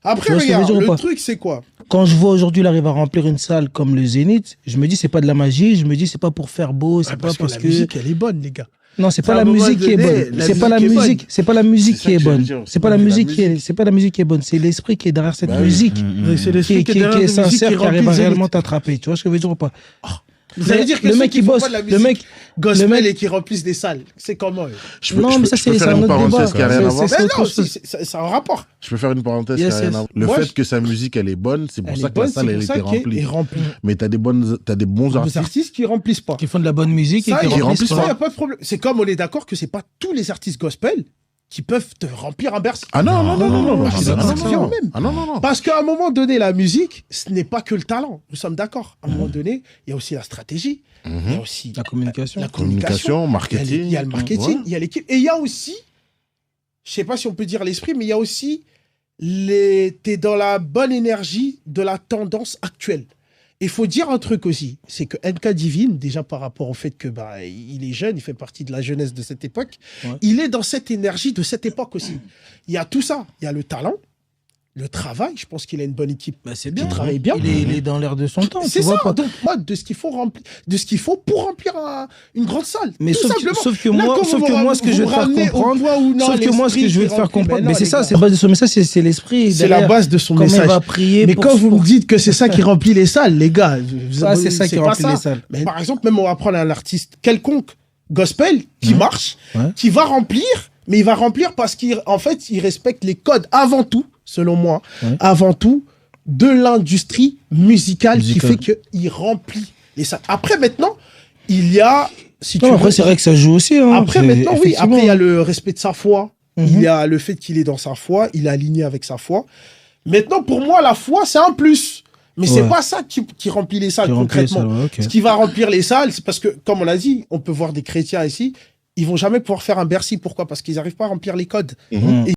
Après, regarde, le truc, c'est quoi? Quand je vois aujourd'hui, il arrive à remplir une salle comme le Zénith, je me dis, c'est pas de la magie, je me dis, c'est pas pour faire beau, c'est pas parce que... La musique, elle est bonne, les gars. Non, c'est pas la musique qui est bonne. C'est pas la musique, c'est pas la musique qui est bonne. C'est pas la musique qui est, c'est pas la musique qui est bonne. C'est l'esprit qui est derrière cette musique. C'est l'esprit qui est sincère, qui arrive à réellement t'attraper. Tu vois ce que je veux dire ou pas? Vous allez dire que le mec qui bosse, le mec gospel et qui remplissent des salles, c'est comment? Non, mais ça c'est un autre débat. C'est un rapport. Je peux faire une parenthèse qui a rien à voir. Le fait que sa musique elle est bonne, c'est pour ça que la salle elle était remplie. Mais t'as des bons artistes qui remplissent pas, qui font de la bonne musique et qui remplissent pas. Ça y a pas de problème. C'est comme on est d'accord que c'est pas tous les artistes gospel qui peuvent te remplir un Bercy. Ah non. Parce qu'à un moment donné, la musique, ce n'est pas que le talent. Nous sommes d'accord. À un moment donné, il y a aussi la stratégie, il y a aussi la communication. La communication, marketing. Il y a le marketing, il y a l'équipe. Et il y a aussi, je sais pas si on peut dire l'esprit, mais il y a aussi, t'es dans la bonne énergie de la tendance actuelle. Il faut dire un truc aussi, c'est que NK Divine, déjà par rapport au fait que il est jeune, il fait partie de la jeunesse de cette époque, il est dans cette énergie de cette époque aussi. Il y a tout ça, il y a le talent, le travail, je pense qu'il a une bonne équipe. C'est bien, il travaille bien. Il est dans l'air de son temps. C'est ça, donc de ce qu'il faut pour remplir une grande salle. Mais sauf que moi, ce que je vais te faire comprendre, mais c'est ça, c'est la base de son message, c'est l'esprit. C'est la base de son message. Va prier. Mais quand vous me dites que c'est ça qui remplit les salles, les gars, c'est ça qui remplit les salles. Mais par exemple, même on va prendre un artiste quelconque gospel qui marche, qui va remplir, mais il va remplir parce qu'en fait, il respecte les codes avant tout, selon moi, avant tout, de l'industrie musicale qui fait qu'il remplit les salles. Après, maintenant, il y a... Après, c'est vrai que ça joue aussi. Après, maintenant, oui. Après, il y a le respect de sa foi. Il y a le fait qu'il est dans sa foi. Il est aligné avec sa foi. Maintenant, pour moi, la foi, c'est un plus. Mais c'est pas ça qui remplit les salles, concrètement. Ce qui va remplir les salles, c'est parce que, comme on l'a dit, on peut voir des chrétiens ici, ils vont jamais pouvoir faire un Bercy. Pourquoi? Parce qu'ils n'arrivent pas à remplir les codes.